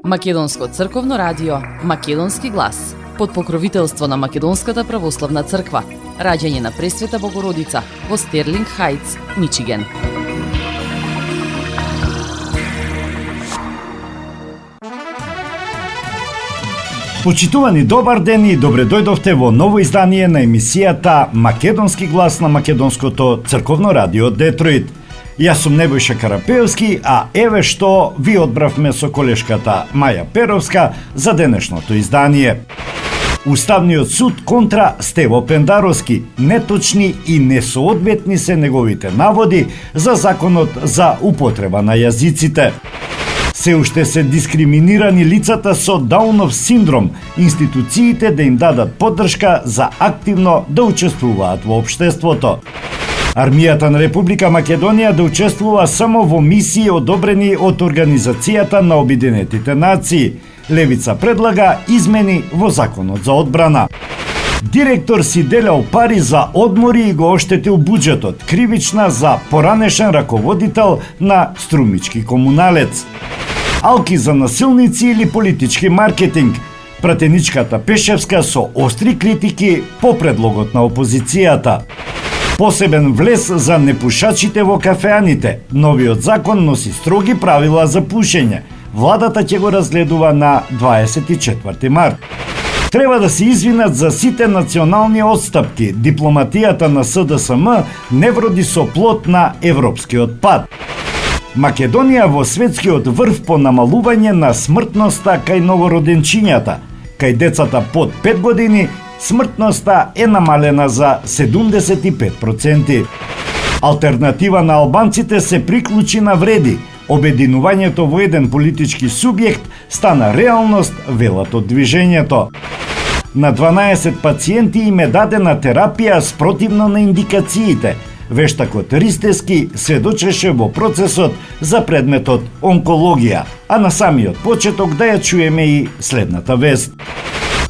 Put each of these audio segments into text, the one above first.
Македонско црковно радио, Македонски глас, под покровителство на Македонската православна црква, раѓање на Пресвета Богородица во Стерлинг Хајтс, Мичиген. Почитувани, добар ден и добре дојдовте во ново издание на емисијата Македонски глас на Македонското црковно радио Детройт. Јас сум Небојша Карапеевски, а еве што ви одбравме со колешката Маја Перовска за денешното издание. Уставниот суд контра Стево Пендаровски. Неточни и несоодветни се неговите наводи за законот за употреба на јазиците. Се уште се дискриминирани лицата со Даунов синдром, институциите да им дадат поддршка за активно да учествуваат во општеството. Армијата на Република Македонија да учествува само во мисии одобрени од Организацијата на Обединетите нации. Левица предлага измени во Законот за одбрана. Директор си делял пари за одмори и го оштетил буџетот. Кривична за поранешен раководител на струмички комуналец. Алки за насилници или политички маркетинг. Пратеничката Пешевска со остри критики по предлогот на опозицијата. Посебен влез за непушачите во кафеаните. Новиот закон носи строги правила за пушење. Владата ќе го разгледува на 24 март. Треба да се извинат за сите национални отстапки. Дипломатијата на СДСМ не вроди со плод на европскиот пат. Македонија во светскиот врв по намалување на смртноста кај новороденчињата. Кај децата под 5 години смртноста е намалена за 75%. Алтернатива на албанците се приклучи на вреди. Обединувањето во еден политички субјект стана реалност, велат од движењето. На 12 пациенти им е дадена терапија спротивно на индикациите. Вештакот Ристески сведочеше во процесот за предметот онкологија, а на самиот почеток да ја чуеме и следната вест.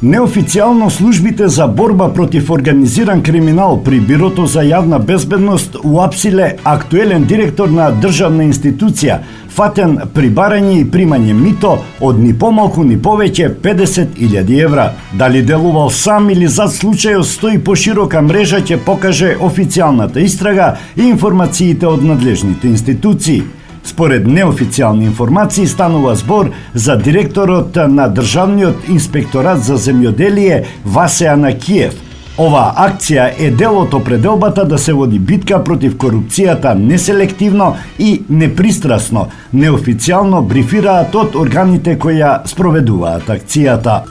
Неофицијално службите за борба против организиран криминал при Бирото за јавна безбедност уапсиле актуелен директор на државна институција, фатен при барање и примање мито од ни помалку ни повеќе 50.000 евра. Дали делувал сам или зад случајот стои поширока мрежа ќе покаже официјалната истрага и информациите од надлежните институции. Според неофицијални информации станува збор за директорот на Државниот инспекторат за земјоделие Васе Анакиев. Оваа акција е дел од определбата да се води битка против корупцијата неселективно и непристрасно, неофицијално брифираат од органите кои ја спроведуваат акцијата.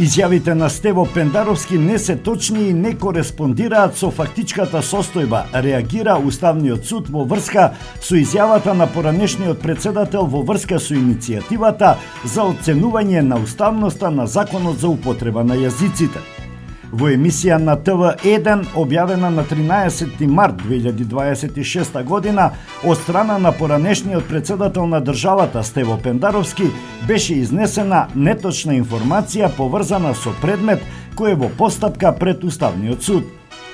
Изјавите на Стево Пендаровски не се точни и не кореспондираат со фактичката состојба, реагира Уставниот суд во врска со изјавата на поранешниот председател во врска со иницијативата за оценување на уставноста на Законот за употреба на јазиците. Во емисија на ТВ1, објавена на 13 март 2026 година, од страна на поранешниот председател на државата Стево Пендаровски, беше изнесена неточна информација поврзана со предмет кој е во постапка пред Уставниот суд.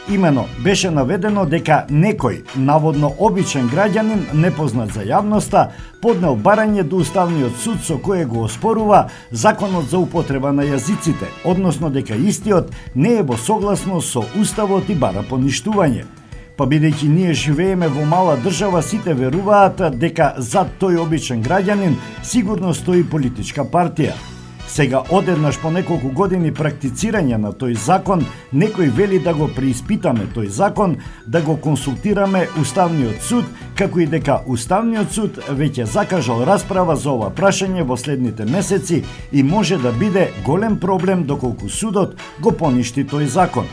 Имено, беше наведено дека некој, наводно обичен граѓанин, непознат за јавноста, поднел барање до Уставниот суд со кое го оспорува Законот за употреба на јазиците, односно дека истиот не е во согласност со Уставот и бара поништување. Па бидејќи ние живееме во мала држава, сите веруваат дека зад тој обичен граѓанин сигурно стои политичка партија. Сега одеднаш по неколку години практицирање на тој закон, некој вели да го преиспитаме тој закон, да го консултираме Уставниот суд, како и дека Уставниот суд веќе закажал расправа за ова прашање во следните месеци и може да биде голем проблем доколку судот го поништи тој закон.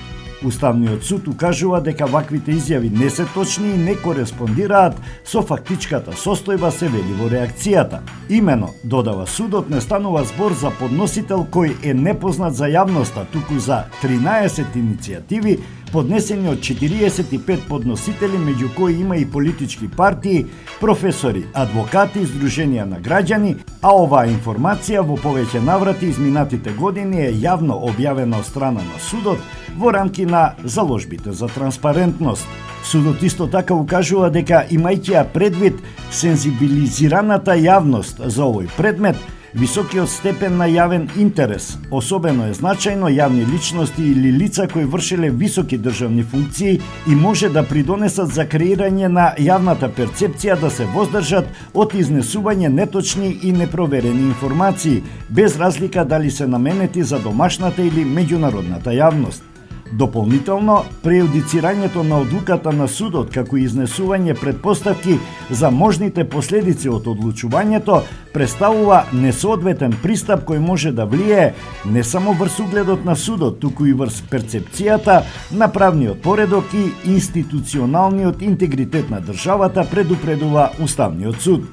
Уставниот суд укажува дека ваквите изјави не се точни и не кореспондираат со фактичката состојба, се вели во реакцијата. Имено, додава судот, не станува збор за подносител кој е непознат за јавноста, туку за 13 иницијативи поднесени од 45 подносители, меѓу кои има и политички партии, професори, адвокати, издруженија на граѓани, а оваа информација во повеќе наврати изминатите години е јавно објавена од страна на судот во рамки на заложбите за транспарентност. Судот исто така укажува дека, имајќи предвид сензибилизираната јавност за овој предмет, високиот степен на јавен интерес, особено е значајно јавни личности или лица кои вршеле високи државни функции и може да придонесат за креирање на јавната перцепција да се воздржат од изнесување неточни и непроверени информации, без разлика дали се наменети за домашната или меѓународната јавност. Дополнително, прејудицирањето на одлуката на судот како изнесување предпоставки за можните последици од одлучувањето представува несоодветен пристап кој може да влијае не само врз угледот на судот, туку и врз перцепцијата на правниот поредок и институционалниот интегритет на државата, предупредува Уставниот суд.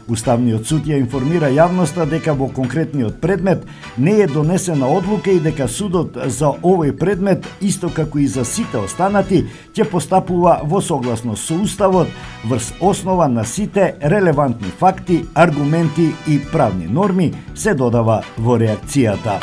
Уставниот суд ја информира јавноста дека во конкретниот предмет не е донесена одлука и дека судот за овој предмет, исто како и за сите останати, ќе постапува во согласност со Уставот врз основа на сите релевантни факти, аргументи и правни норми, се додава во реакцијата.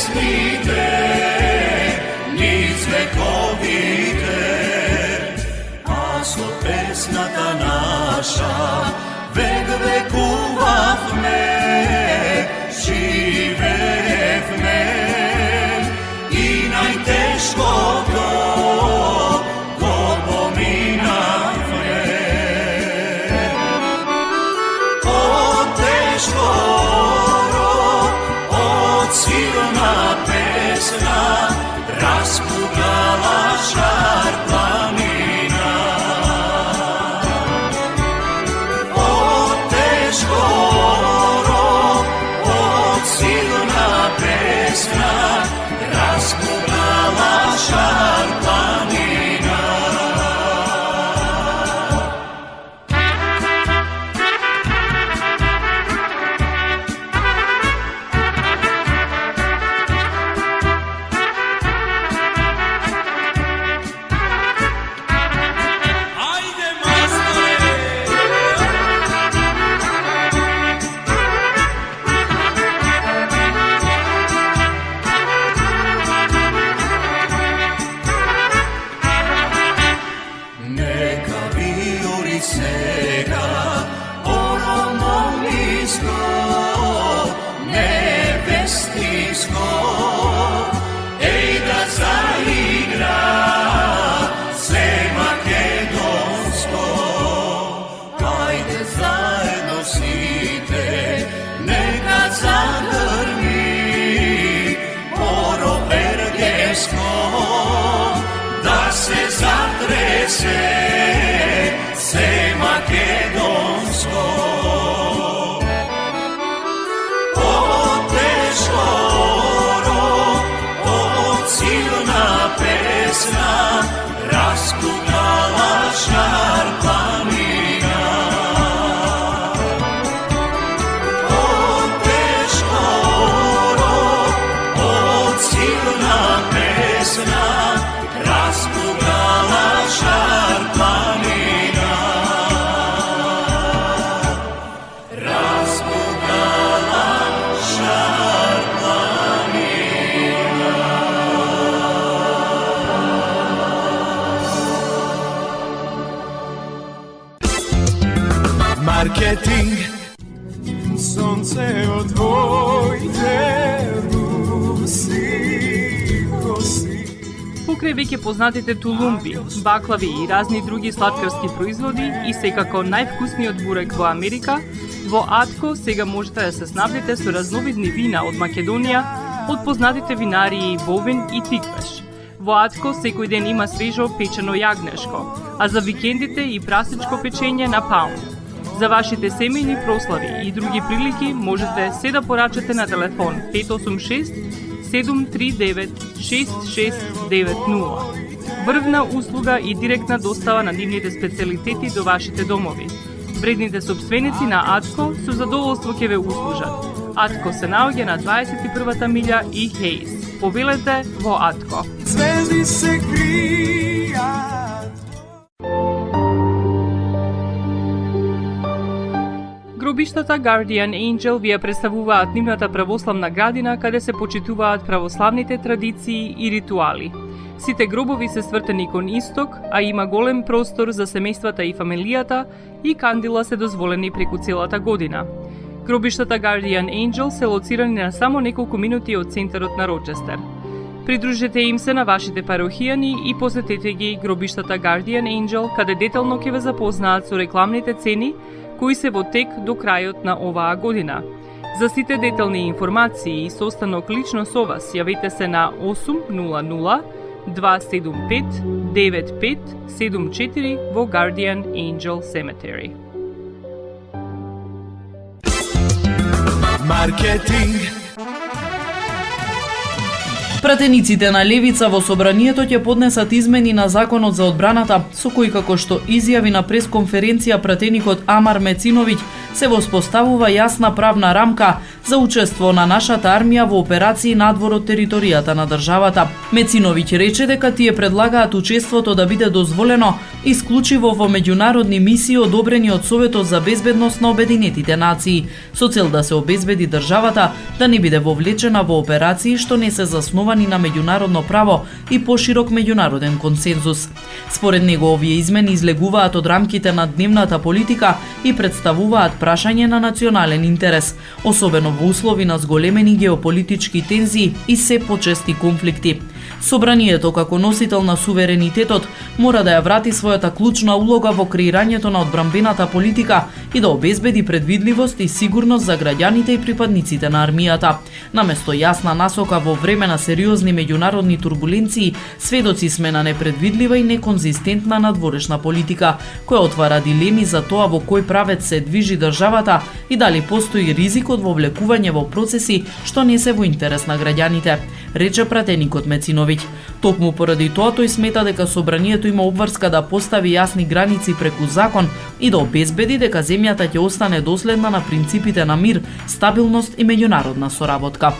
песните, низ вековите, а со песната наша век векувавме, живеевме и најтешкото го поминавме. Од силна песна распугала шар планина. Од силна песна распугала шар планина. Се македонско, од силна песна распугала шар планина. Од силна песна распугала шар планина. Распугала шар планина. Маркетинг. Сонце од твоите руси коси. Покрај веќе познатите тулумби, баклави и разни други сладкарски производи и секако највкусниот бурек во Америка, во Атко сега можете да се снабдите со разновидни вина од Македонија, од познатите винарии Бовин и Тиквеш. Во Атко секој ден има свежо печено јагнешко, а за викендите и прасничко печење на паунд. За вашите семејни прослави и други прилики можете се да порачате на телефон 586 739 6690. Врвна услуга и директна достава на нивните специјалитети до вашите домови. Вредните собственици на Атко со задоволство ќе ве услужат. Атко се наоѓа на 21-та милја и Хейс. Повелете во Атко. Звезди се кријат. Гробиштата Guardian Angel ви ја представуваат нивната православна градина каде се почитуваат православните традиции и ритуали. Сите гробови се свртени кон исток, а има голем простор за семејствата и фамилијата и кандила се дозволени преку целата година. Гробиштата Guardian Angel се лоцирани на само неколку минути од центарот на Рочестер. Придружете им се на вашите парохијани и посетете ги гробиштата Guardian Angel, каде детално ќе ве запознаат со рекламните цени кои се во тек до крајот на оваа година. За сите детални информации и состанок лично со вас, јавете се на 800 275 9574 во Guardian Angel Cemetery. Маркетинг. Пратениците на Левица во собранието ќе поднесат измени на Законот за одбраната, со кој, како што изјави на пресконференција пратеникот Амар Мециновиќ, се воспоставува јасна правна рамка за учество на нашата армија во операции надвор од територијата на државата. Мециновиќ рече дека тие предлагаат учеството да биде дозволено исклучиво во меѓународни мисии одобрени од Советот за безбедност на Обединетите нации, со цел да се обезбеди државата да не биде вовлечена во операции што не се засновани на меѓународно право и поширок меѓународен консензус. Според него овие измени излегуваат од рамките на дневната политика и представуваат прашање на национален интерес, особено во услови на зголемени геополитички тензии и се почести конфликти. Собранието како носител на суверенитетот мора да ја врати својата клучна улога во креирањето на одбранбената политика и да обезбеди предвидливост и сигурност за граѓаните и припадниците на армијата. Наместо јасна насока во време на сериозни меѓународни турбуленции, сведоци сме на непредвидлива и неконзистентна надворешна политика, која отвара дилеми за тоа во кој правец се движи државата и дали постои ризик од вовлекување во процеси што не се во интерес на граѓаните, рече пратеникот Мециновиќ. Токму поради тоа тој смета дека собранието има обврска да постави јасни граници преку закон и да обезбеди дека земјата ќе остане доследна на принципите на мир, стабилност и меѓународна соработка.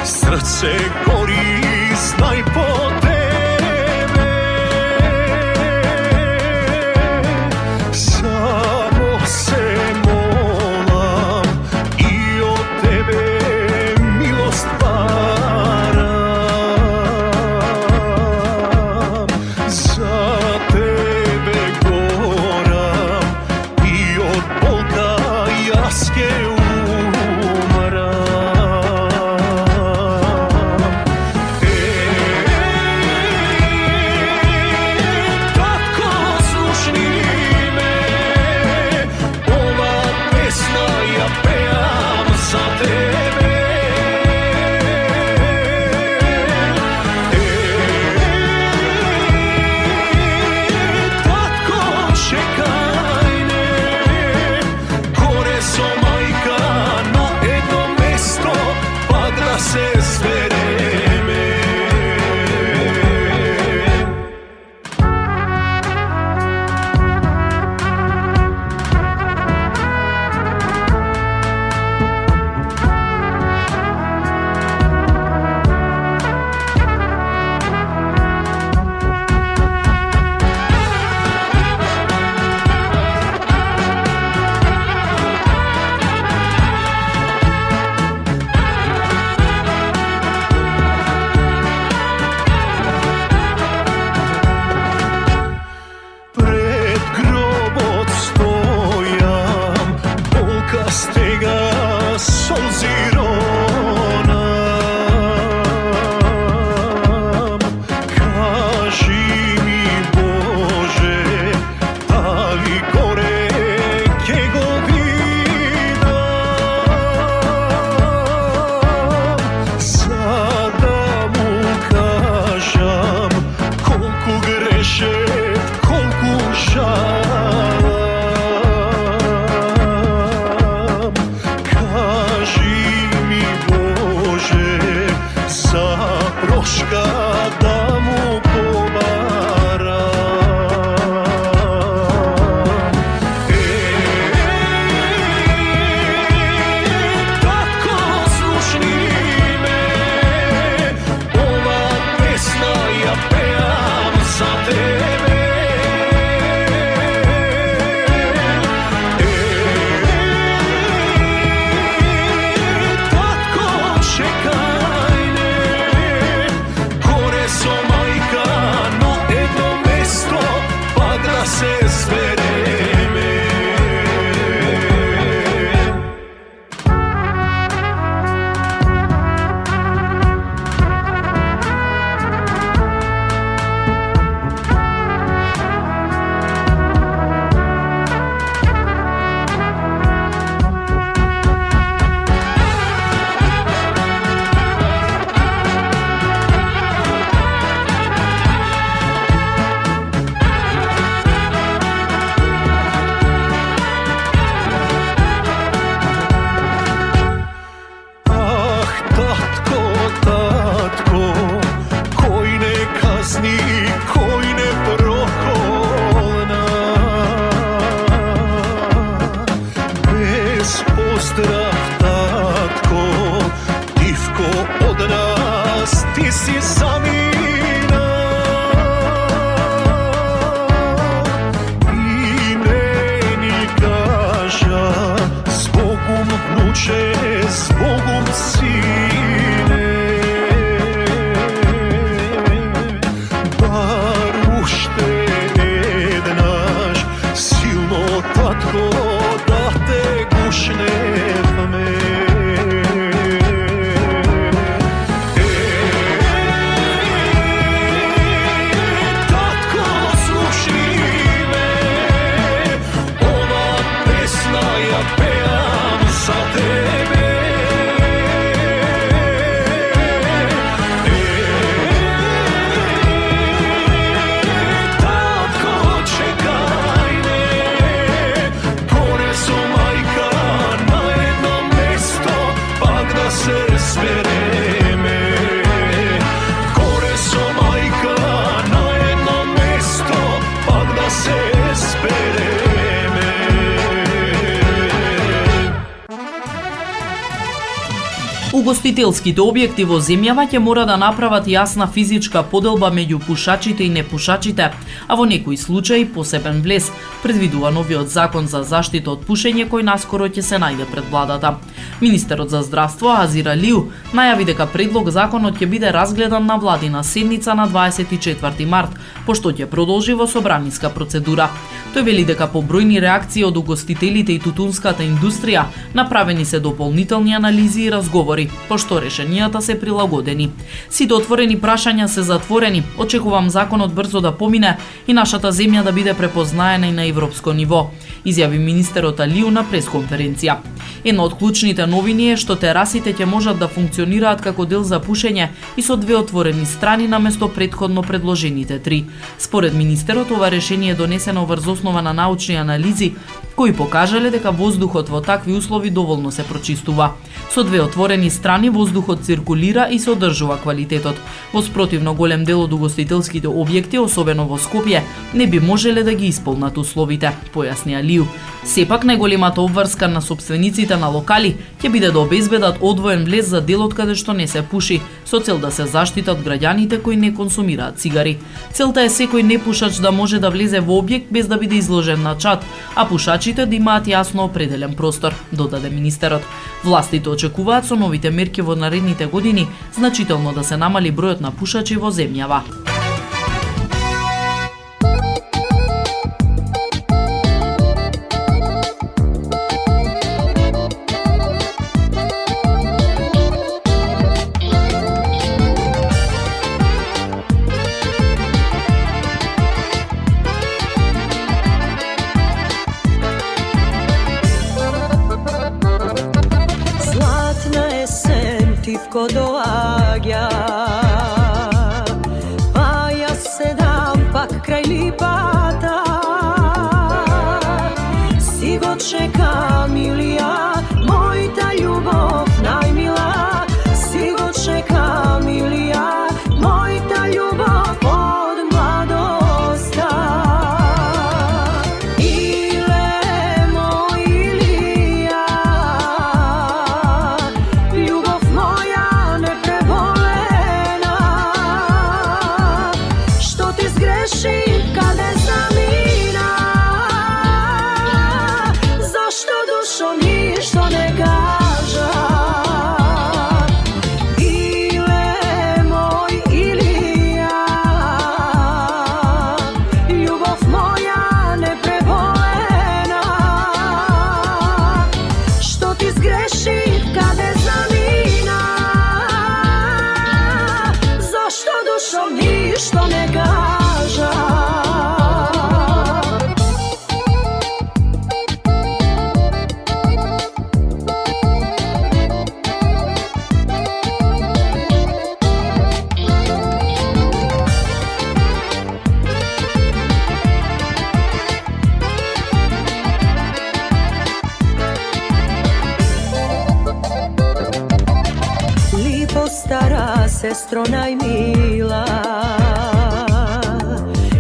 Srce gori, znaj po tebe. Samo se molam i od tebe milost param. Za tebe goram i od Boga jaske umram. peam za tebe. Tatko, čekaj me, ponesu majka na jedno mesto, pak da se spereme. Ponesu majka na jedno mesto, pak da se spereme. Угостителските објекти во земјава ќе мора да направат јасна физичка поделба меѓу пушачите и непушачите, а во некои случаи посебен влез, предвидува новиот закон за заштита од пушење кој наскоро ќе се најде пред владата. Министерот за здравство Азир Алиу најави дека предлог законот ќе биде разгледан на владина седница на 24 март, пошто ќе продолжи во собраниска процедура. Тој вели дека по бројни реакции од угостителите и тутунската индустрија направени се дополнителни анализи и разговори, пошто решенијата се прилагодени. Сите отворени прашања се затворени. Очекувам законот брзо да помине и нашата земја да биде препознаена и на европско ниво, изјави министерот Алиу на пресконференција. Една од клучните новини е што терасите ќе можат да функционираат како дел за пушење и со 2 отворени страни наместо претходно предложените 3. Според министерот, ова решение е донесено врз основа на научни анализи кои покажале дека воздухот во такви услови доволно се прочистува. Со 2 отворени страни воздухот циркулира и се одржува квалитетот. Во спротивно голем дел од угостителските објекти, особено во Скопје, не би можеле да ги исполнат условите, појасни Алиу. Сепак најголемата обврска на сопствениците на локали ќе биде да обезбедат одвоен влез за делот каде што не се пуши, со цел да се заштитат граѓаните кои не консумираат цигари. Целта е секој непушач да може да влезе во објект без да биде изложен на чад, а пушачите да имаат јасно определен простор, додаде министерот. Властите очекуваат со новите мерки во наредните години значително да се намали бројот на пушачи во земјава. Тивко доаѓа, па јас седам пак крај липата. Си го чекам, Илија, мојта љубов најмила. Си го чекам, Илија, мојта љубов од младоста. Sestro najmila,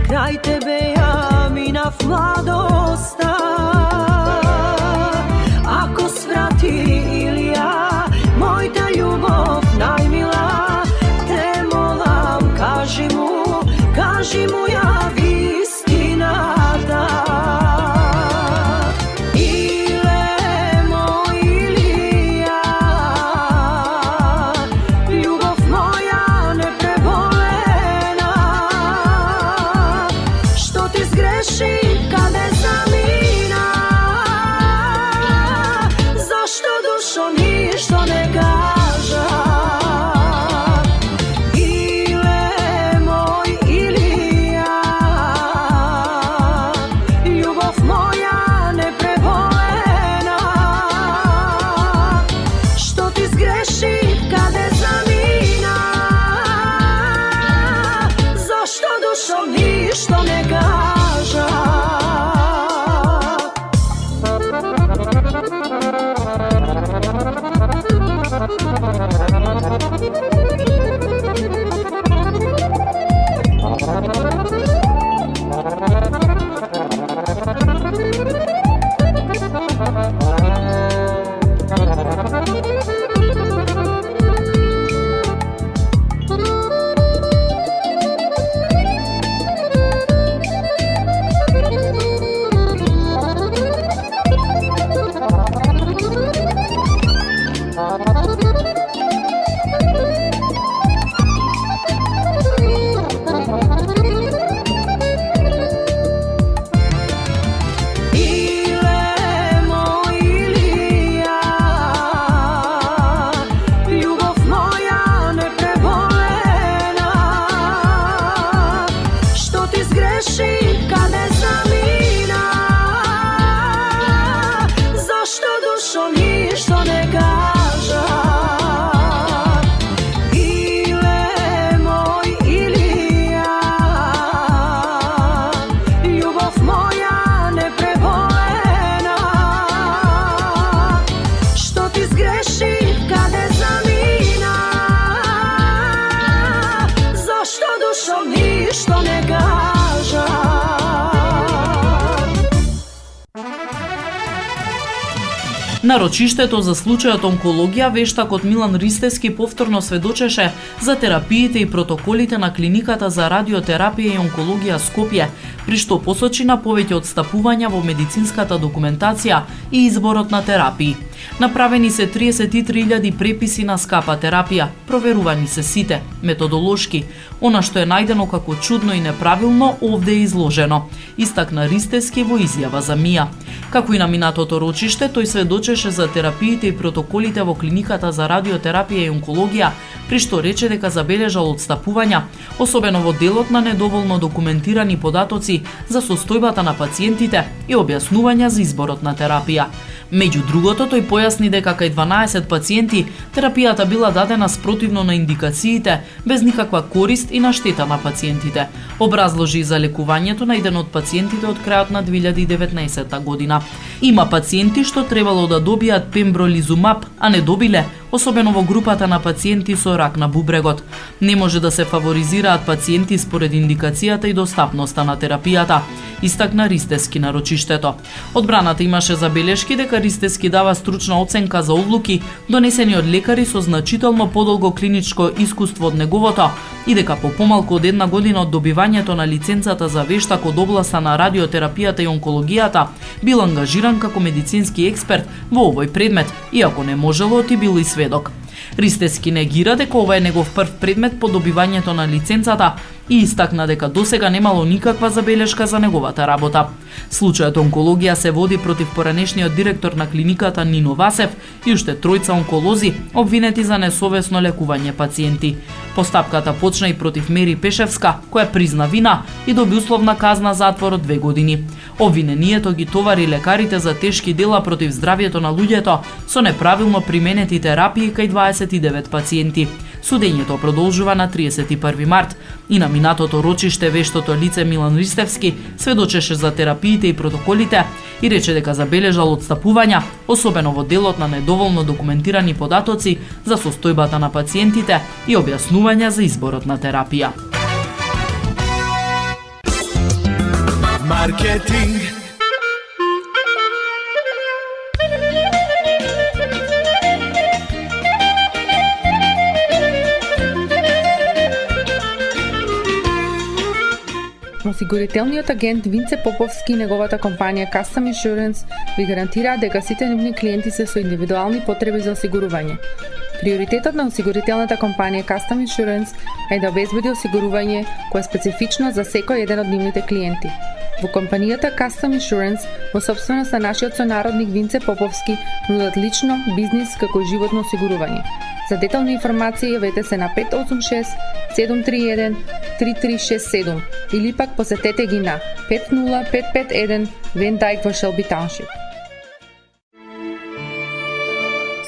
kraj tebe ja minav mladosta. Ako svrati Ilија, moјta љубов најмила, те молам, кажи му јави истината. Каде замина, На рочиштето за случајот онкологија, вештакот Милан Ристевски повторно сведочеше за терапиите и протоколите на клиниката за радиотерапија и онкологија Скопје, при што посочи на повеќе отстапувања во медицинската документација и изборот на терапии. Направени се 33.000 преписи на скапа терапија, проверувани се сите, методолошки. Она што е најдено како чудно и неправилно, овде е изложено, истакна Ристевски во изјава за МИА. Како и на минатото рочиште, тој сведочеше за терапиите и протоколите во клиниката за радиотерапија и онкологија, при што рече дека забележал отстапувања, особено во делот на недоволно документирани податоци за состојбата на пациентите и објаснувања за изборот на терапија. Меѓу другото, тој појасни дека кај 12 пациенти терапијата била дадена спротивно на индикациите, без никаква корист и на штета на пациентите. Образложи за лекувањето на еден од пациентите од крајот на 2019 година. Има пациенти што требало да добијат пембролизумаб, а не добиле, особено во групата на пациенти со рак на бубрегот. Не може да се фаворизираат пациенти според индикацијата и достапноста на терапијата, истакна Ристевски на рочиштето. Одбраната имаше забелешки дека Ристевски дава стручна оценка за одлуки донесени од лекари со значително подолго клиничко искуство од неговото и дека по помалку од една година од добивањето на лиценцата за вештак од областа на радиотерапијата и онкологијата бил ангажиран како медицински експерт во овој предмет, иако не можело и бил и сведок. Ристевски негира дека ова е негов прв предмет по добивањето на лиценцата и истакна дека досега немало никаква забелешка за неговата работа. Случајот онкологија се води против поранешниот директор на клиниката Нино Васев и уште тројца онколози обвинети за несовесно лекување пациенти. Постапката почна и против Мери Пешевска, која призна вина и доби условна казна затвор од 2 години. Обвинението ги товари лекарите за тешки дела против здравјето на луѓето со неправилно применети терапии кај 29 пациенти. Судењето продолжува на 31 март и на минатото рочиште вештото лице Милан Ристевски сведочеше за терапиите и протоколите и рече дека забележал отстапувања, особено во делот на недоволно документирани податоци за состојбата на пациентите и објаснувања за изборот на терапија. Маркетинг. Осигурителниот агент Винце Поповски и неговата компанија Custom Insurance ви гарантираат дека сите нивни клиенти се со индивидуални потреби за осигурување. Приоритетот на осигурителната компанија Custom Insurance е да обезбеди осигурување кое е специфично за секој еден од нивните клиенти. Во компанијата Custom Insurance, во собственост на нашиот сонародник Винце Поповски, нудат лично, бизнис како и животно осигурување. За детални информации јавете се на 586 731 3367 или пак посетете ги на 50551 Вен Дайк во Shelby Township.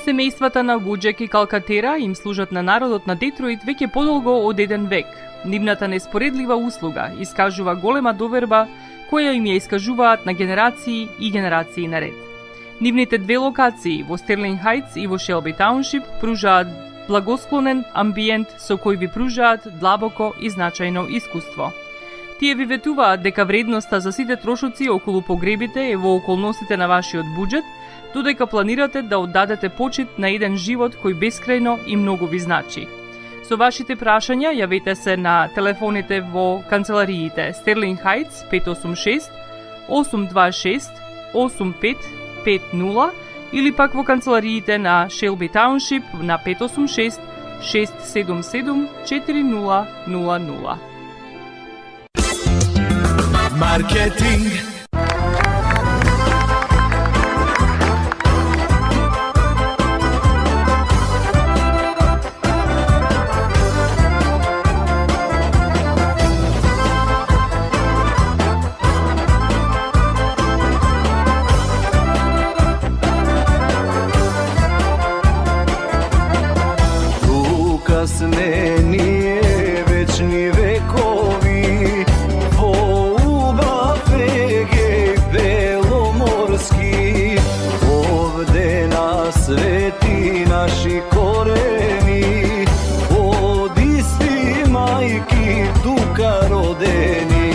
Семејствата на Вуџек и Калкатера им служат на народот на Детройт веќе подолго од 1 век. Нивната неспоредлива услуга искажува голема доверба која им ја искажуваат на генерации и генерации наред. Нивните две локации во Стерлинг Хајтс и во Шелби Тауншип пружаат благосклонен амбиент со кој ви пружаат длабоко и значајно искуство. Тие ви ветуваат дека вредноста за сите трошоци околу погребите е во околностите на вашиот буџет, додека планирате да оддадете почит на еден живот кој бескрајно и многу ви значи. Со вашите прашања јавете се на телефоните во канцелариите Стерлинг Хајтс 586 826 8550 или пак во канцелариите на Шелби Тауншип на 586 677 4000. Маркетинг. Kasnenie вечни векови во убав веќе беломорски, овде на свети наши корени, од исти мајки тука родени.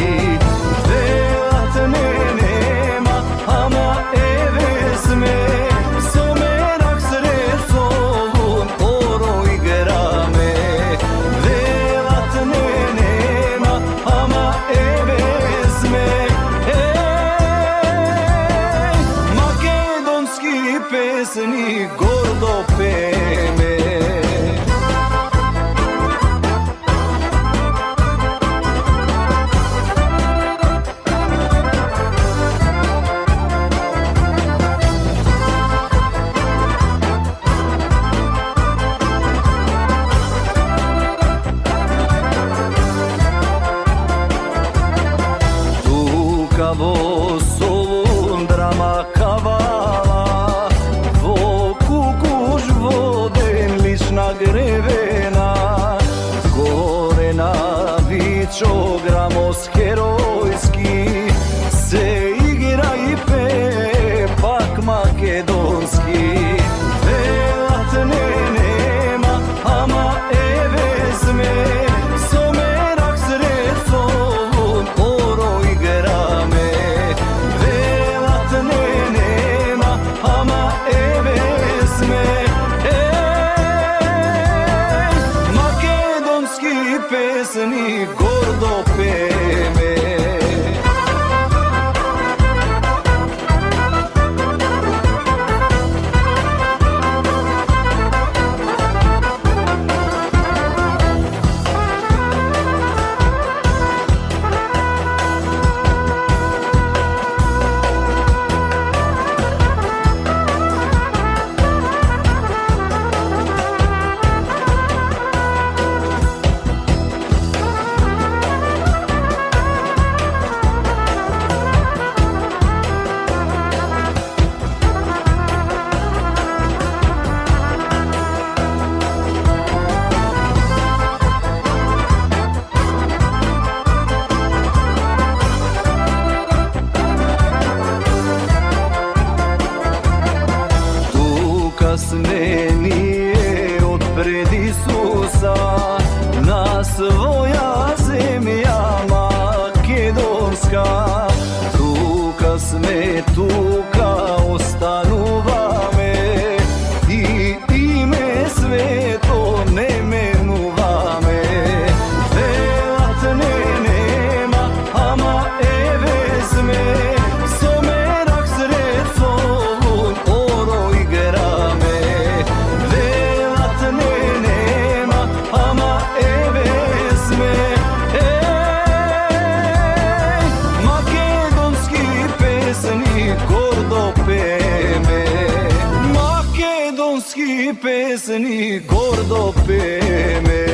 Велат не нема, ама еве сме, со pesni gordo peme. Vo solundrama kavala, vo kukuš voden lična grevena, gore na vičogramos herojski, se igra i pepak makedonski. Velat ne nema, ama evezme, somerak sred solun oro igrame. Pesni gordo peme. Kasnenije od pred Isusa na svoja zemlja makedonska. Tuka sme, tuka ostanuvame i ime sveto ne menuvame. Velat ne nema, ama evezme, somerak sred solun oro igrame. Pesni gordo peme.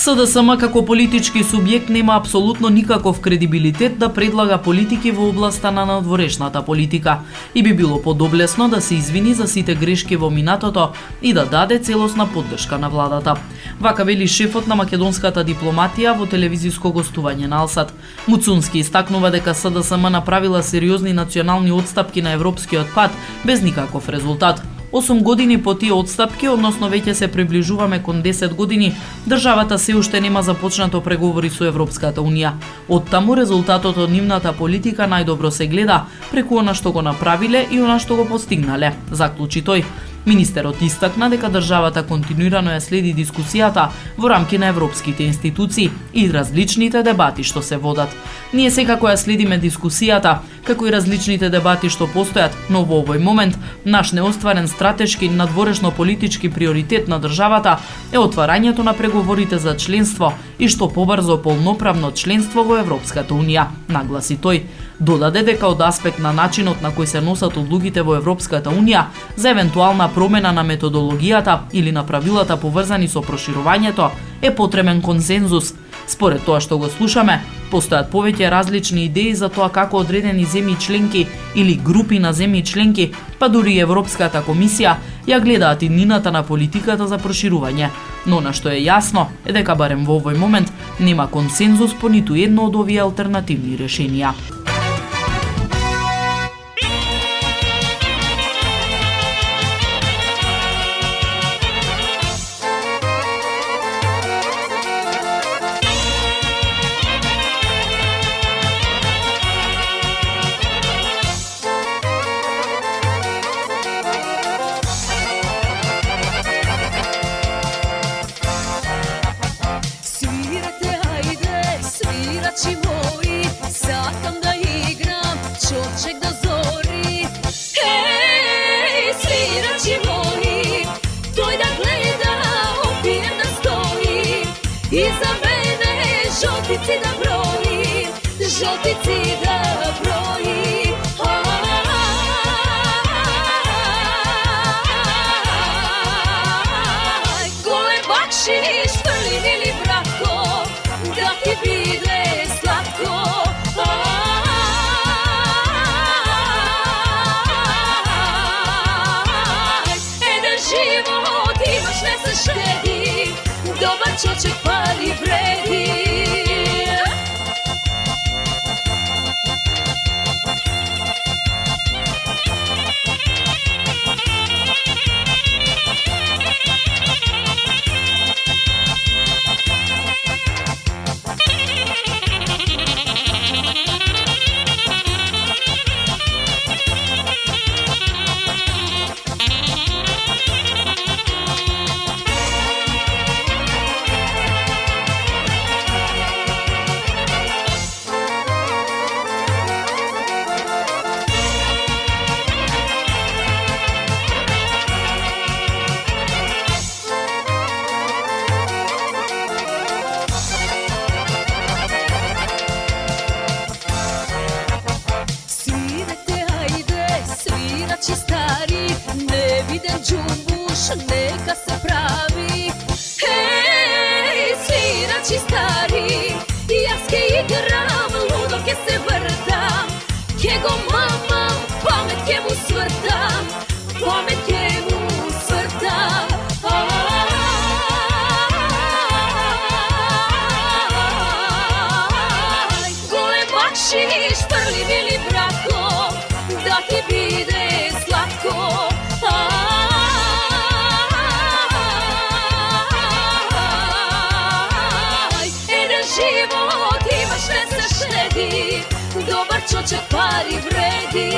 СДСМ како политички субјект нема апсолутно никаков кредибилитет да предлага политики во областа на надворешната политика и би било подоблесно да се извини за сите грешки во минатото и да даде целосна поддршка на владата. Вака вели шефот на македонската дипломатија во телевизиско гостување на Алсат. Муцунски истакнува дека СДСМ направила сериозни национални отстапки на европскиот пат без никаков резултат. 8 години по тие отстапки, односно веќе се приближуваме кон 10 години, државата се уште нема започнато преговори со Европската Унија. Оттаму резултатот од нивната политика најдобро се гледа преку она што го направиле и она што го постигнале, заклучи тој. Министерот истакна дека државата континуирано ја следи дискусијата во рамки на европските институции и различните дебати што се водат. Ние секако ја следиме дискусијата, како и различните дебати што постојат, но во овој момент наш неостварен стратешки надворешно политички приоритет на државата е отварањето на преговорите за членство и што побрзо полноправно членство во Европската Унија, нагласи тој. Додаде дека од аспект на начинот на кој се носат одлугите во Европската Унија за евентуална промена на методологијата или на правилата поврзани со проширувањето е потребен консензус. Според тоа што го слушаме, постојат повеќе различни идеи за тоа како одредени земји членки или групи на земји членки, па дури и Европската комисија, ја гледаат иднината на политиката за проширување. Но на што е јасно е дека барем во овој момент нема консензус по ниту едно од овие алтернативни решенија. Svirate, ajde жолтици да брои, жолтици да брои. Голем бакшиш фрли мили братко, да ти биде сладко. Еден живот имаш, не се щеди, добар чочек пари вреди. Свирачи стари, невиден джумбуш, нека се прави. Хеј, свирачи стари, јас ке играм, лудо ке се вртам, ке го мамам, памет ке му свртам, памет ке му свртам. Голем бакшиш фрли мили братко, да ти биде сладко. Еден живот имаш, не се щеди, добар чочек пари вреди.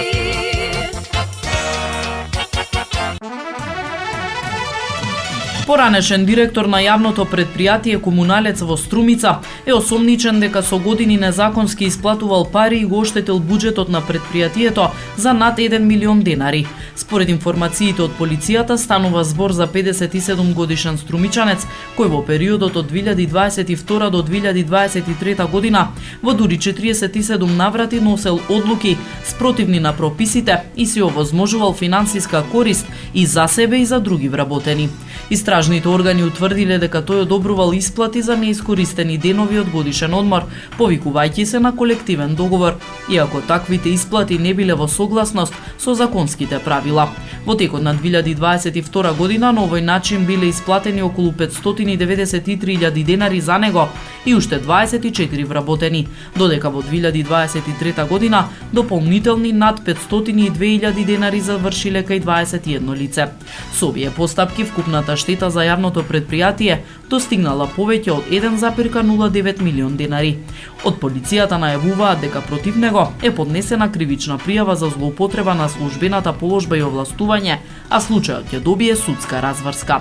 Поранешен директор на јавното предпријатие Комуналец во Струмица е осомничен дека со години незаконски исплатувал пари и го оштетил буџетот на предпријатието за над 1 милион денари. Според информациите од полицијата станува збор за 57 годишен струмичанец кој во периодот од 2022 до 2023 година во дури 47 наврати носел одлуки спротивни на прописите и си овозможувал финансиска корист и за себе и за други вработени. Истражните органи утврдиле дека тој одобрувал исплати за неискористени денови од годишен одмор, повикувајќи се на колективен договор, иако таквите исплати не биле во согласност со законските правила. Во текот на 2022 година на овој начин биле исплатени околу 593.000 денари за него и уште 24 вработени, додека во 2023 година дополнителни над 502.000 денари завршиле кај 21 лице. Со овие постапки вкупната штета за јавното предпријатие достигнала повеќе од 1,09 милион денари. Од полицијата најавуваат дека против него е поднесена кривична пријава за злоупотреба на службената положба и овластување, а случајот ќе добие судска разврска.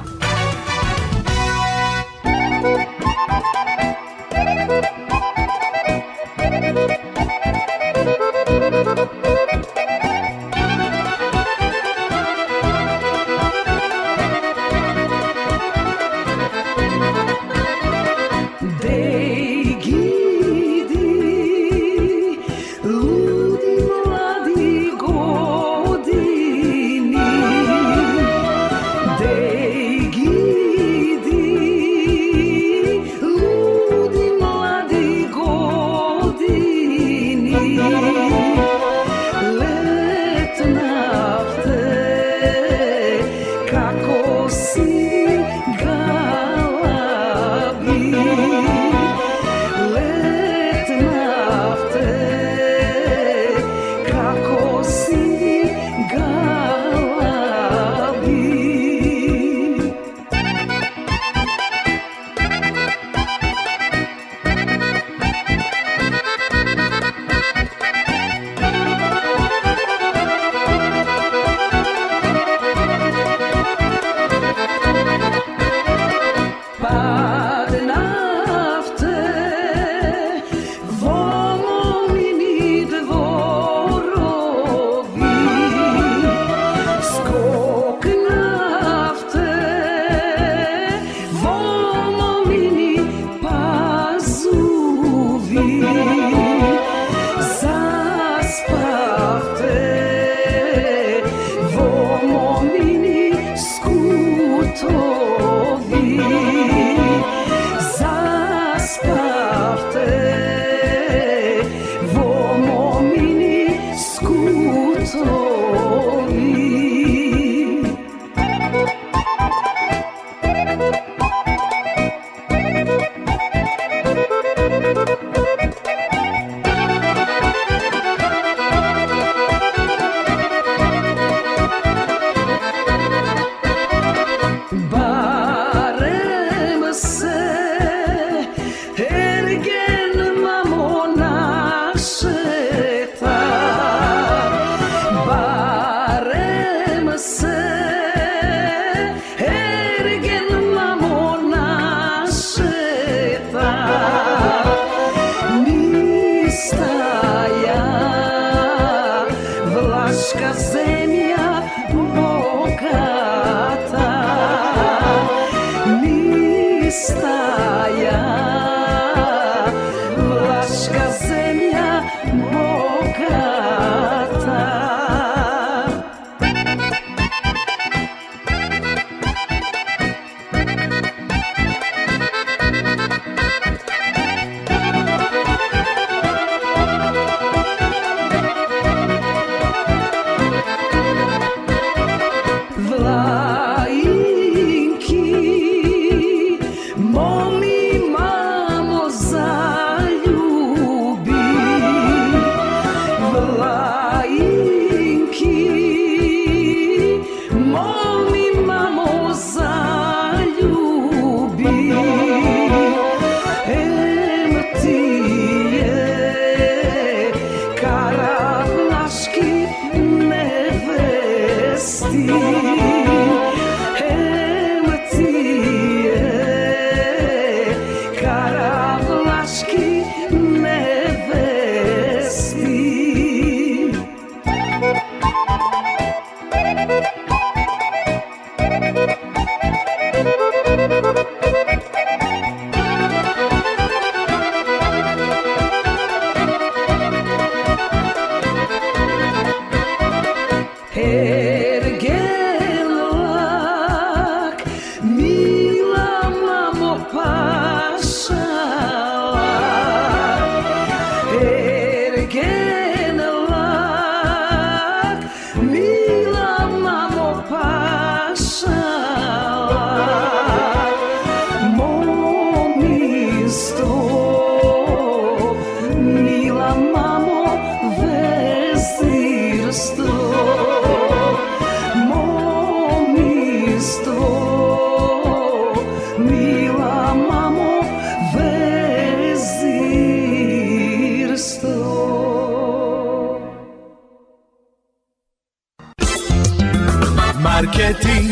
Маркетинг.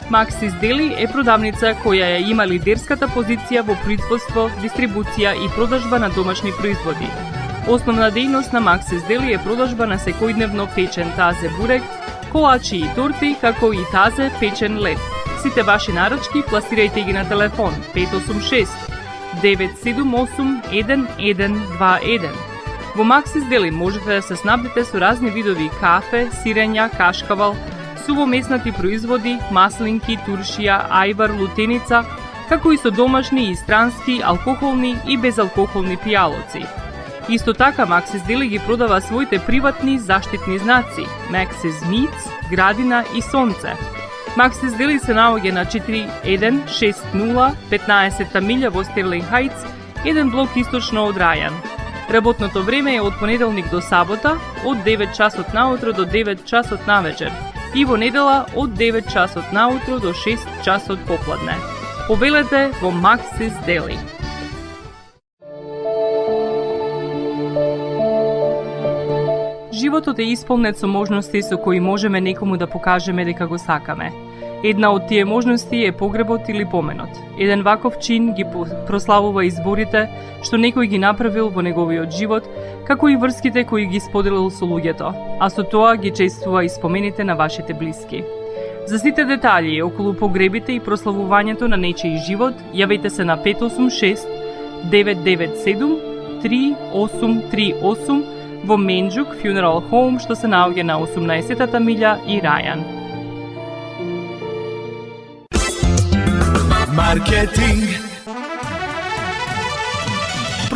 Максис Дели е продавница која ја има лидерската позиција во производство, дистрибуција и продажба на домашни производи. Основна дејност на Максис Дели е продажба на секојдневно печен тазе бурек, колачи и торти, како и тазе печен лед. Сите ваши нарачки пласирајте ги на телефон 586 978 1121. Во Максис Дели можете да се снабдите со разни видови кафе, сирења, кашкавал, сувомеснати производи, маслинки, туршија, ајвар, лутеница, како и со домашни и странски, алкохолни и безалкохолни пијалоци. Исто така Максис Дели ги продава своите приватни заштитни знаци Maxis Meats, Градина и Сонце. Максис Дели се наоѓа на 4160 15-та милја во Стерлинг Хајтс, еден блок источно од Рајан. Работното време е од понеделник до сабота, од 9 часот наутро до 9 часот навечер и во недела од 9 часот наутро до 6 часот попладне. Повелете во Максис Дели. Животот е исполнет со можности со кои можеме некому да покажеме дека го сакаме. Една од тие можности е погребот или поменот. Еден ваков чин ги прославува изборите што некој ги направил во неговиот живот, како и врските кои ги споделил со луѓето, а со тоа ги чествува и спомените на вашите блиски. За сите детали околу погребите и прославувањето на нечиј живот, јавете се на 586 997 3838 во Менџук Funeral Home, што се наоѓа на 18-та милја и Рајан. Маркетинг.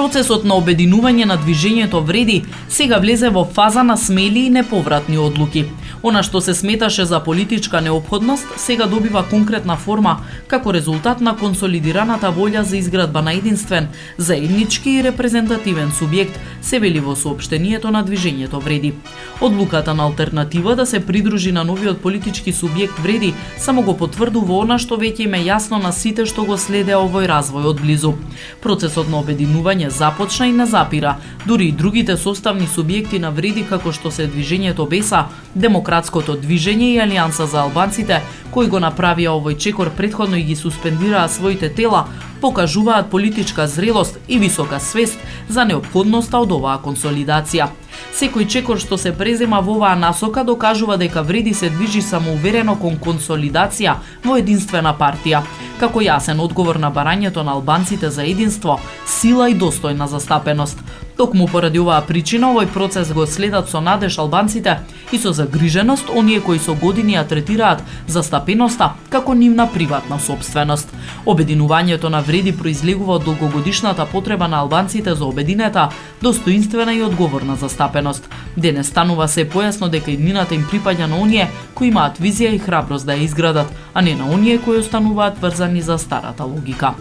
Процесот на обединување на движењето вреди сега влезе во фаза на смели и неповратни одлуки. Она што се сметаше за политичка неопходност, сега добива конкретна форма како резултат на консолидираната волја за изградба на единствен, заеднички и репрезентативен субјект, се вели во соопштението на движењето вреди. Одлуката на алтернатива да се придружи на новиот политички субјект вреди само го потврдува она што веќе им е јасно на сите што го следеа овој развој од близу. Процесот на обединување започна и не запира, дури и другите составни субјекти на вреди како што се движењето БЕСА, Демократското движење и Алијанса за албанците, кои го направија овој чекор претходно и ги суспендираа своите тела, покажуваат политичка зрелост и висока свест за неопходноста од оваа консолидација. Секој чекор што се презема во оваа насока докажува дека вреди се движи самоуверено кон консолидација во единствена партија, како јасен одговор на барањето на албанците за единство, сила и достојна застапеност. Токму поради оваа причина овој процес го следат со надеж албанците и со загриженост оние кои со години ја третираат застапеноста како нивна приватна сопственост. Обединувањето на вреди произлегува од долгогодишната потреба на албанците за обединета, достоинствена и одговорна застапеност. Денес станува се појасно дека иднината им припаѓа на оние кои имаат визија и храброст да ја изградат, а не на оние кои остануваат врзани за старата логика.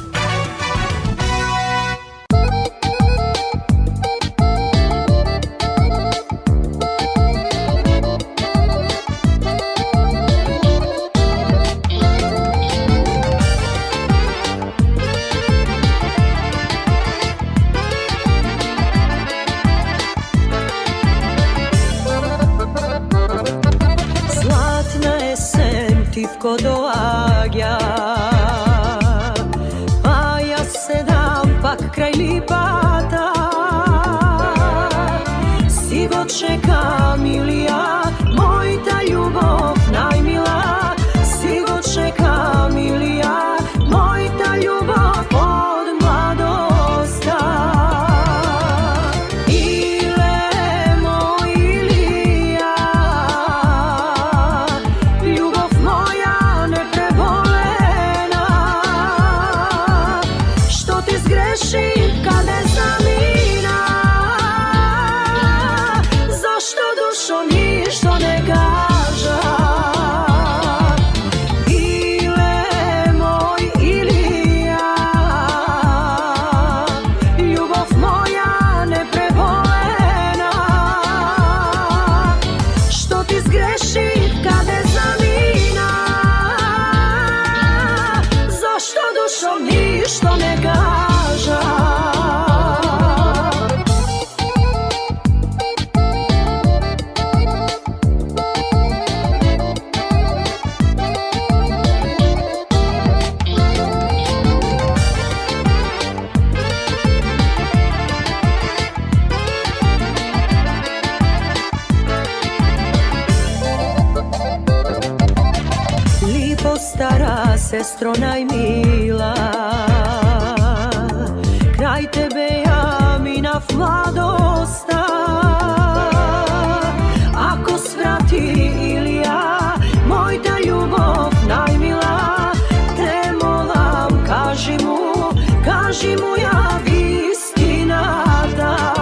Тивко доаѓа, а јас седам пак крај липата. Си го чекам, Илија, мојта љубов најмила. Си го чекам, Илија, мојта љубов од младоста. Ништо не кажа. sestro najmila. Kraj tebe ja minav mladosta. Ako svrati ili ja, mojta ljubov najmila, te molam, kaži mu ja istinata.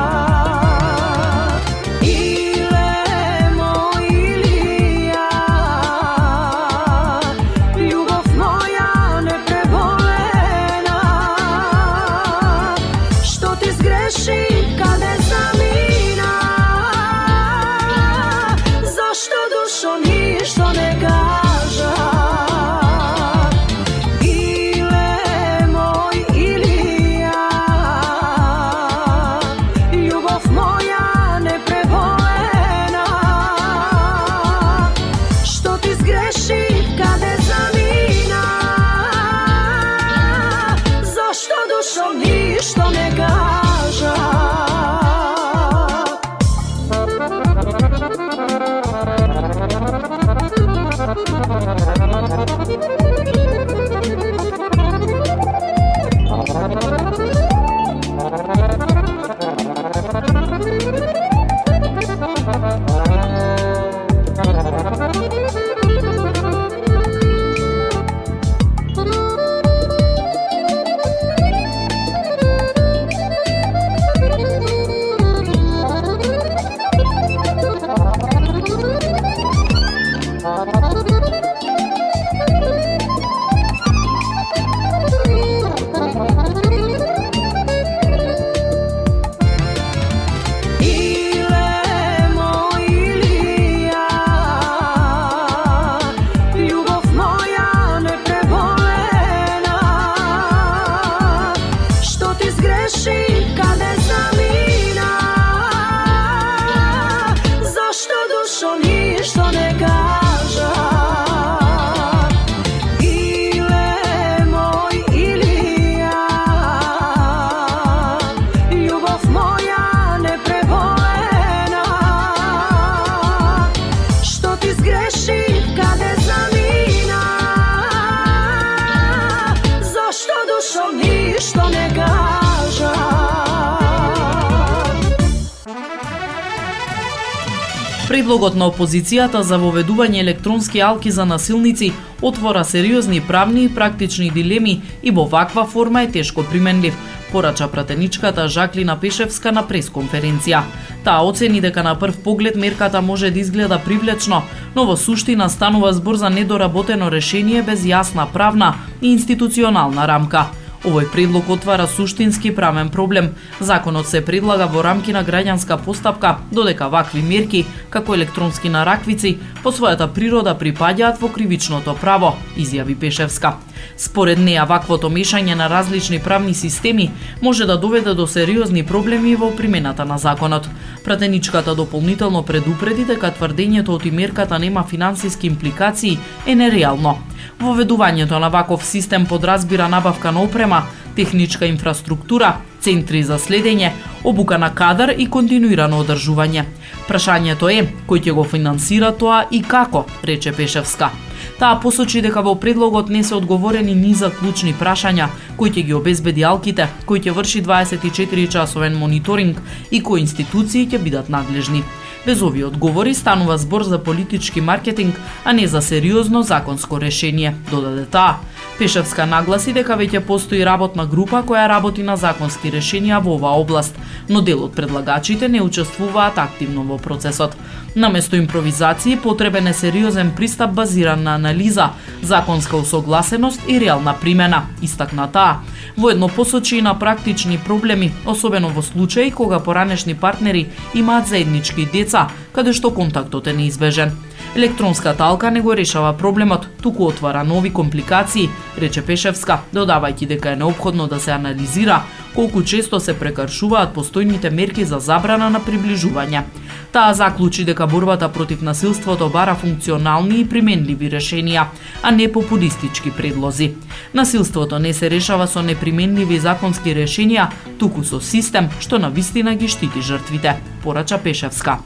Предлогот на опозицијата за воведување електронски алки за насилници отвора сериозни правни и практични дилеми и во ваква форма е тешко применлив, порача пратеничката Жаклина Пешевска на пресконференција. Таа оцени дека на прв поглед мерката може да изгледа привлечно, но во суштина станува збор за недоработено решение без јасна правна и институционална рамка. Овој предлог отвара суштински правен проблем. Законот се предлага во рамки на граѓанска постапка, додека вакви мерки, како електронски нараквици, по својата природа припаѓаат во кривичното право, изјави Пешевска. Според неа, ваквото мешање на различни правни системи може да доведе до сериозни проблеми во примената на законот. Пратеничката дополнително предупреди дека тврдењето од мерката нема финансиски импликации е нереално. Воведувањето на ваков систем подразбира набавка на опрема, техничка инфраструктура, центри за следење, обука на кадар и континуирано одржување. Прашањето е кој ќе го финансира тоа и како, рече Пешевска. Таа посочи дека во предлогот не се одговорени ни за клучни прашања, кој ќе ги обезбеди алките, кој ќе врши 24-часовен мониторинг и кои институции ќе бидат надлежни. Без овие одговори станува збор за политички маркетинг, а не за сериозно законско решение, додаде таа. Пешевска нагласи дека веќе постои работна група која работи на законски решенија во оваа област, но дел од предлагачите не учествуваат активно во процесот. Наместо импровизации потребен е сериозен пристап базиран на анализа, законска усогласеност и реална примена, истакна таа. Воедно посочи и на практични проблеми, особено во случаи кога поранешни партнери имаат заеднички деца, каде што контактот е неизбежен. Електронската алка не го решава проблемот, туку отвара нови компликации, рече Пешевска, додавајќи дека е неопходно да се анализира колку често се прекршуваат постојните мерки за забрана на приближување. Таа заклучи дека борбата против насилството бара функционални и применливи решенија, а не популистички предлози. Насилството не се решава со неприменливи законски решенија, туку со систем што навистина ги штити жртвите, порача Пешевска.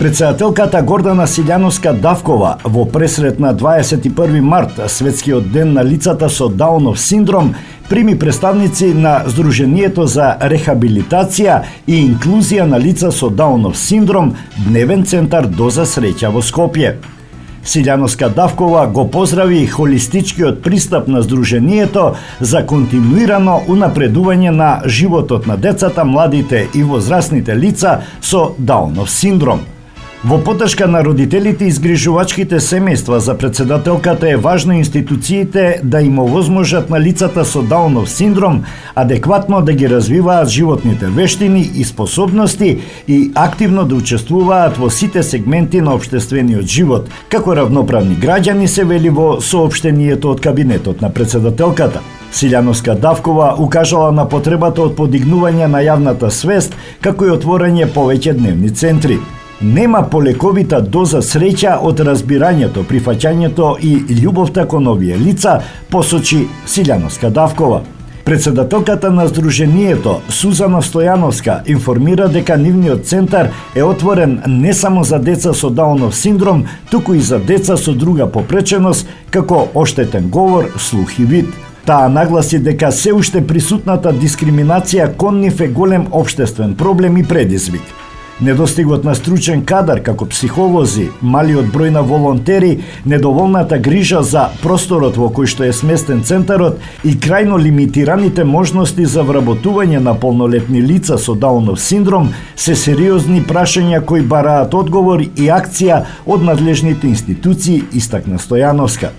Председателката Гордана Силјановска-Давкова во пресрет на 21 март, светскиот ден на лицата со Даунов синдром, прими представници на Сдруженијето за рехабилитација и инклузија на лица со Даунов синдром, дневен центар Доза среќа во Скопје. Силјановска-Давкова го поздрави холистичкиот пристап на Сдруженијето за континуирано унапредување на животот на децата, младите и возрастните лица со Даунов синдром. Во поддршка на родителите и изгрижувачките семејства, за председателката е важно институциите да им овозможат на лицата со Даунов синдром адекватно да ги развиваат животните вештини и способности и активно да учествуваат во сите сегменти на општествениот живот, како равноправни граѓани, се вели во соопштението од кабинетот на председателката. Силјановска-Давкова укажала на потребата од подигнување на јавната свест, како и отворање повеќе дневни центри. Нема полековита доза среќа од разбирањето, прифаќањето и љубовта кон овие лица, посочи Силјановска-Давкова. Председателката на Сдруженијето, Сузана Стојановска, информира дека нивниот центар е отворен не само за деца со Даунов синдром, туку и за деца со друга попреченост, како оштетен говор, слух и вид. Таа нагласи дека се уште присутната дискриминација кон нив е голем општествен проблем и предизвик. Недостигот на стручен кадар како психолози, малиот број на волонтери, недоволната грижа за просторот во кој што е сместен центарот и крајно лимитираните можности за вработување на полнолетни лица со Даунов синдром се сериозни прашања кои бараат одговор и акција од надлежните институции, истакна Стојановска.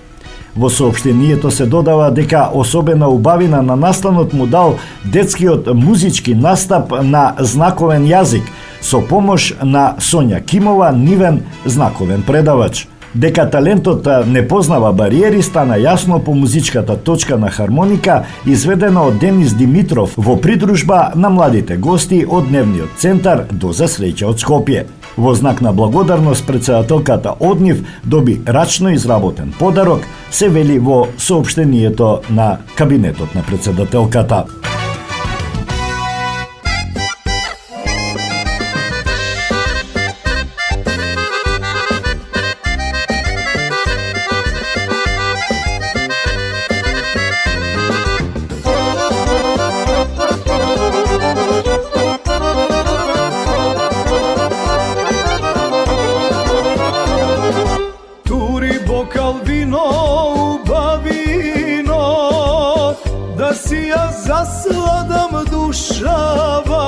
Во соопштението се додава дека особена убавина на настанот му дал детскиот музички настап на знаковен јазик со помош на Сонја Кимова, нивен знаковен предавач. Дека талентот не познава бариери стана јасно по музичката точка на хармоника, изведена од Денис Димитров во придружба на младите гости од дневниот центар Доза среќа од Скопје. Во знак на благодарност председателката од нив доби рачно изработен подарок, се вели во соопштението на кабинетот на председателката. Засладам душава,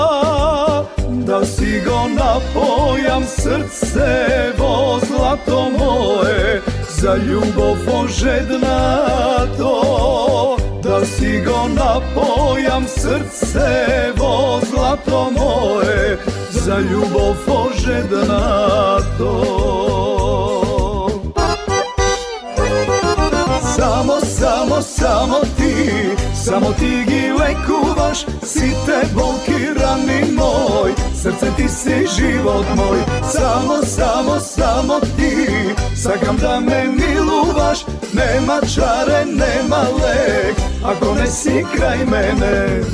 да си го напојам срце во злато мое, за љубов ожеднато. Да си го напојам срце во злато мое, за љубов ожеднато. Само ти ги лекуваш сите болки рани мој, срце ти си живот мој. Само ти, сакам да ме милуваш, нема чаре, нема лек, ако не си крај мене.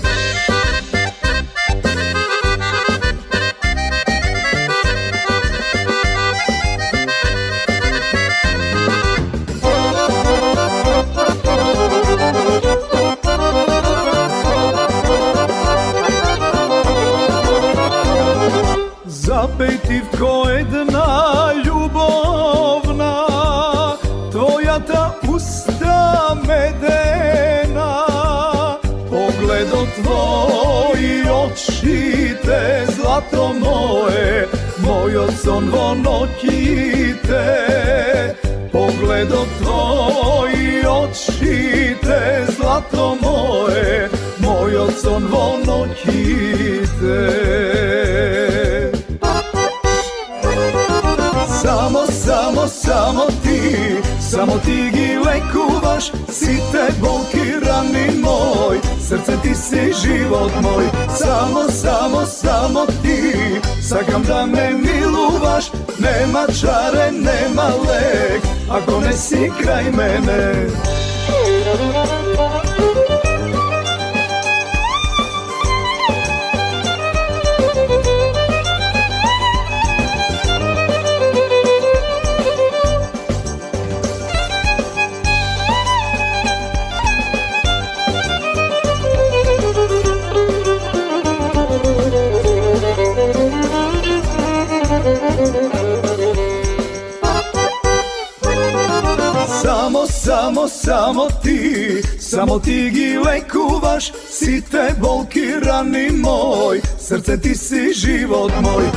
Запетивко една љубовна, твојата уста медена, погледот твој очите, злато мое, мојот сон во ноќите. Погледот твој очите, злато мое, мојот сон во ноќите. Само ти ги лекуваш сите болки рани мој, срце ти си живот мој. Само ти, сакам да ме милуваш, нема чаре, нема лек, ако не си крај мене. Само ти ги лекуваш сите болки рани мој, срце ти си живот мој.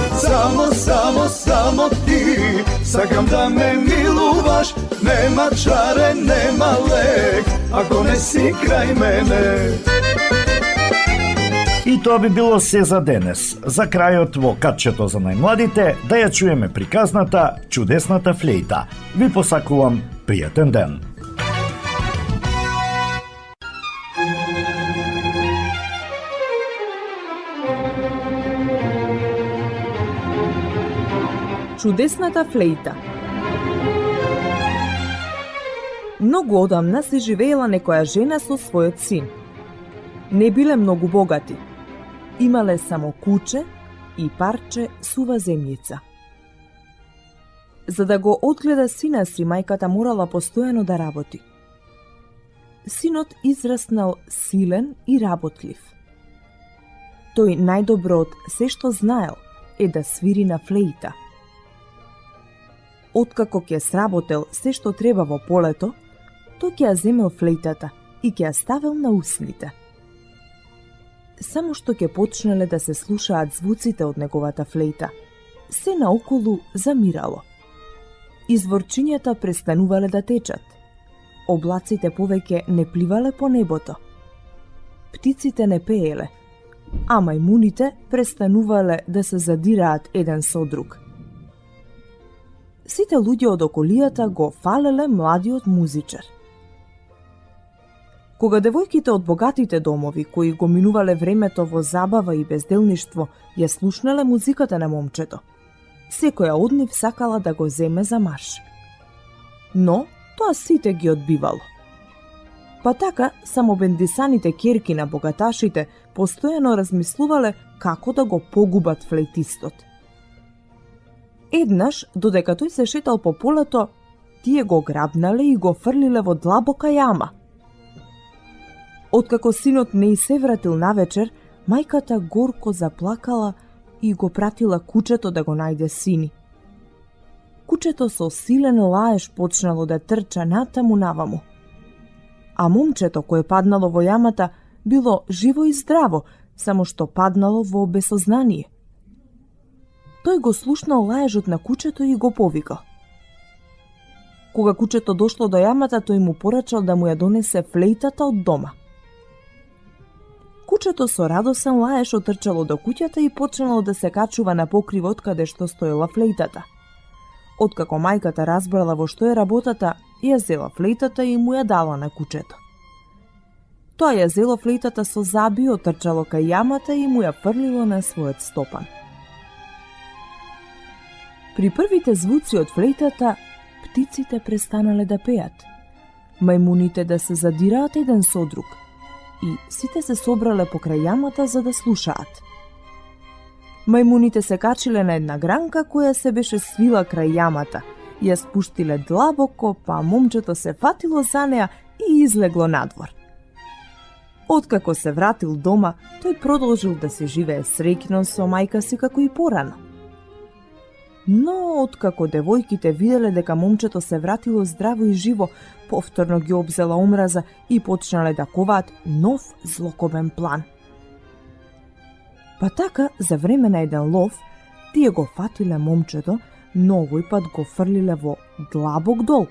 Само ти, сакам да ме милуваш, нема чаре, нема лек, ако не си крај мене. И тоа би било се за денес. За крајот во катчето за најмладите да ја чуеме приказната Чудесната флејта. Ви посакувам пријатен ден. Чудесната флејта. Многу одамна се живеела некоја жена со својот син. Не биле многу богати. Имале само куче и парче сува земјица. За да го одгледа сина си, мајката морала постојано да работи. Синот израснал силен и работлив. Тој најдобро од се што знаел е да свири на флејта. Откако ќе сработел се што треба во полето, тој ќе ја земел флејтата и ќе ја ставил на усните. Само што ќе почнале да се слушаат звуците од неговата флејта, се наоколу замирало. Изворчињата престанувале да течат. Облаците повеќе не пливале по небото. Птиците не пееле, а мајмуните престанувале да се задираат еден со друг. Сите луѓе од околијата го фалеле младиот музичар. Кога девојките од богатите домови, кои го минувале времето во забава и безделништво, ја слушнале музиката на момчето, секоја од нив сакала да го земе за маж. Но тоа сите ги одбивало. Па така, само бендисаните ќерки на богаташите постојано размислувале како да го погубат флейтистот. Еднаш, додека тој се шетал по полето, тие го грабнале и го фрлиле во длабока јама. Откако синот не и се вратил навечер, мајката горко заплакала и го пратила кучето да го најде сини. Кучето со силен лаеж почнало да трча натаму наваму. А момчето кое паднало во јамата било живо и здраво, само што паднало во безсознание. Тој го слушнал лаежот на кучето и го повикал. Кога кучето дошло до јамата, тој му порачал да му ја донесе флејтата од дома. Кучето со радосен лаеж отрчало до куќата и почнало да се качува на покривот каде што стоела флејтата. Откако мајката разбрала во што е работата, ја зела флејтата и му ја дала на кучето. Тоа ја зело флејтата со заби, отрчало кај јамата и му ја фрлило на својот стопан. При првите звуци од флејтата, птиците престанале да пеат, мајмуните да се задираат еден со друг и сите се собрале покрај јамата за да слушаат. Мајмуните се качиле на една гранка која се беше свила крај јамата, ја спуштиле длабоко, па момчето се фатило за неа и излегло надвор. Откако се вратил дома, тој продолжил да се живее среќно со мајка си како и порано. Но откако девојките виделе дека момчето се вратило здраво и живо, повторно ги обзела омраза и почнале да коваат нов злокобен план. Па така, за време на еден лов, тие го фатиле момчето, но овој пат го фрлиле во длабок дол.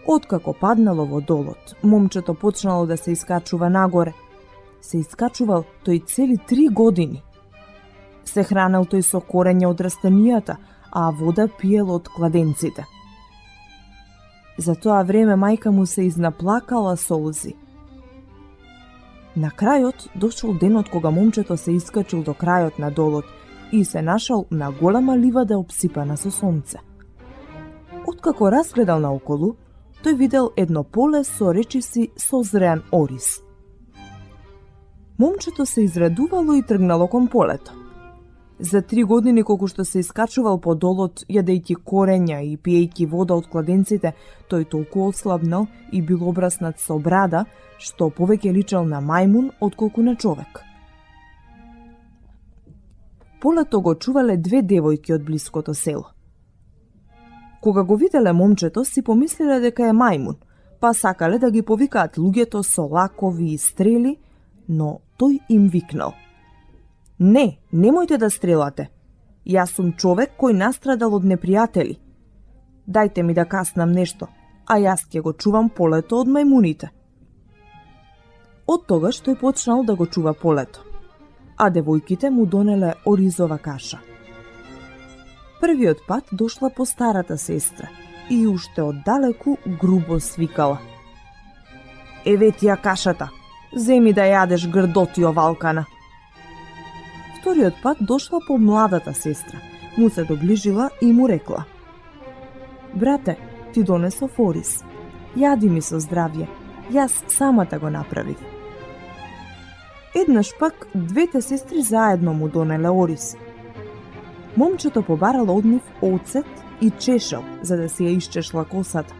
Откако паднало во долот, момчето почнало да се искачува нагоре. Се искачувал тој цели 3 години. Се хранел тој со корење од растенијата, а вода пиел од кладенците. За тоа време мајка му се изнаплакала солзи. На крајот дошол денот кога момчето се искачил до крајот на долот и се нашал на голема ливада обсипана со сонце. Откако разгледал наоколу, тој видел едно поле со речиси созреан ориз. Момчето се израдувало и тргнало кон полето. За 3 години колку што се искачувал по долот, јадејќи корења и пиејќи вода од кладенците, тој толку ослабнал и бил обраснат со брада, што повеќе личал на мајмун отколку на човек. Полето го чувале 2 девојки од блиското село. Кога го виделе момчето, си помислиле дека е мајмун, па сакале да ги повикаат луѓето со лакови и стрели, но тој им викнал: "Не, немојте да стрелате. Јас сум човек кој настрадал од непријатели. Дајте ми да каснам нешто, а јас ќе го чувам полето од мајмуните." Од тогаш тој почнал да го чува полето, а девојките му донеле оризова каша. Првиот пат дошла по старата сестра и уште оддалеку грубо свикала: "Еве ти ја кашата, земи да јадеш грдотио валкана." Вториот пат дошла по младата сестра, му се доближила и му рекла: "Брате, ти донесов ориз, јади ми со здравје, јас самата го направив." Еднаш пак двете сестри заедно му донеле ориз. Момчето побарало од нив оцет и чешел за да си ја исчешла косата.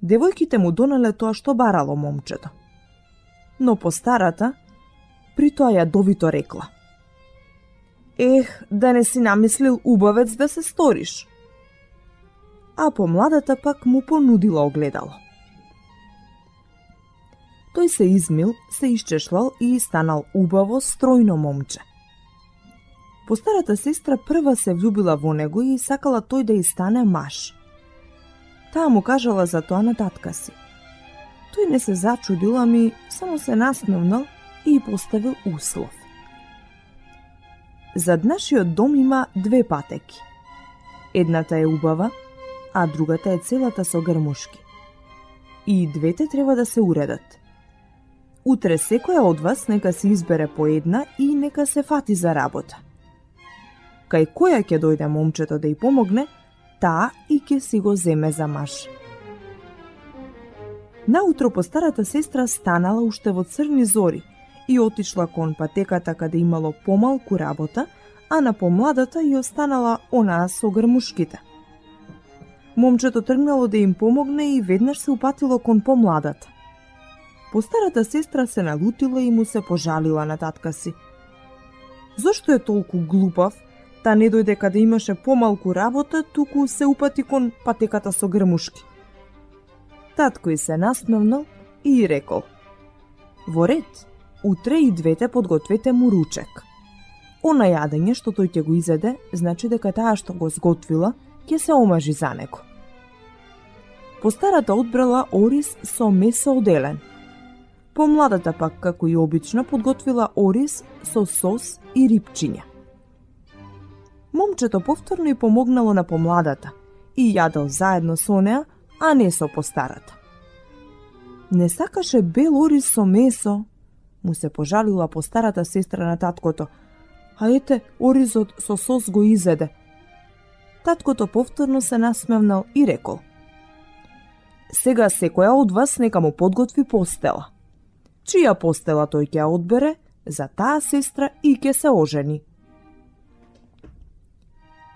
Девојките му донеле тоа што барало момчето. Но по старата при тоа јадовито рекла: "Ех, да не си намислил убавец да се сториш." А по младата пак му понудила огледало. Тој се измил, се исчешлал и станал убаво, стројно момче. По старата сестра прва се влюбила во него и сакала тој да и стане маж. Таа му кажала за тоа на татка си. Тој не се зачудил, ами само се насмевнал и поставил услов. Зад нашиот дом има две патеки. Едната е убава, а другата е целата со грмушки. И двете треба да се уредат. Утре секоја од вас нека се избере по една и нека се фати за работа. Кај која ќе дојде момчето да ја помогне, таа и ќе си го земе за маж. Наутро по старата сестра станала уште во црни зори и отишла кон патеката каде имало помалку работа, а на помладата ја останала онаа со грмушките. Момчето тргнало да им помогне и веднаш се упатило кон помладата. По старата сестра се налутила и му се пожалила на татка си. Зошто е толку глупав, та не дојде каде имаше помалку работа, туку се упати кон патеката со грмушки? Татко и се насмевнал и рекол: "Во ред, утре и двете подгответе му ручек. Она јадење што тој ќе го изеде, значи дека таа што го сготвила ќе се омажи за него." По старата одбрала ориз со месо од елен. Помладата пак, како и обично, подготвила ориз со сос и рипчиња. Момчето повторно и помогнало на помладата и јадел заедно со неа, а не со постарата. Не сакаше бел ориз со месо, му се пожалила постарата сестра на таткото, а ете, оризот со сос го изеде. Таткото повторно се насмевнал и рекол: "Сега секоја од вас нека му подготви постела. Чија постела тој ќе ја одбере, за таа сестра и ќе се ожени."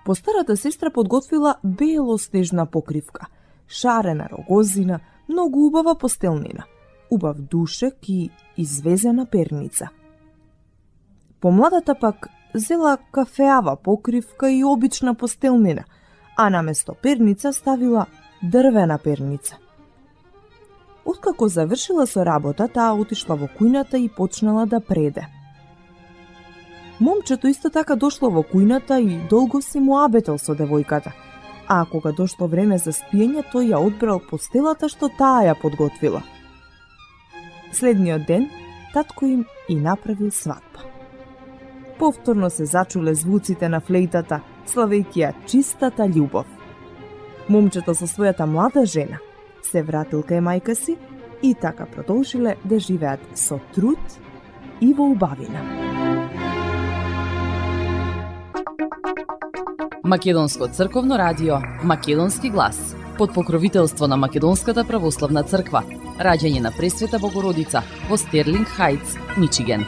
Постарата сестра подготвила белоснежна покривка, шарена рогозина, многу убава постелнина, убав душек и извезена перница. Помладата пак зела кафеава покривка и обична постелнина, а наместо перница ставила дрвена перница. Откако завршила со работа, таа отишла во кујната и почнала да преде. Момчето исто така дошло во кујната и долго си муабетел со девојката, а кога дошло време за спиење, тој ја одбрал постелата што таа ја подготвила. Следниот ден, татко им и направил свадба. Повторно се зачуле звуците на флейтата, славејќи ја чистата љубов. Момчето со својата млада жена се вратил кај мајка си и така продолжиле да живеат со труд и во убавина. Македонско црковно радио, Македонски глас, под покровителство на Македонската православна црква, раѓање на Пресвета Богородица во Стерлинг Хајтс, Мичиген.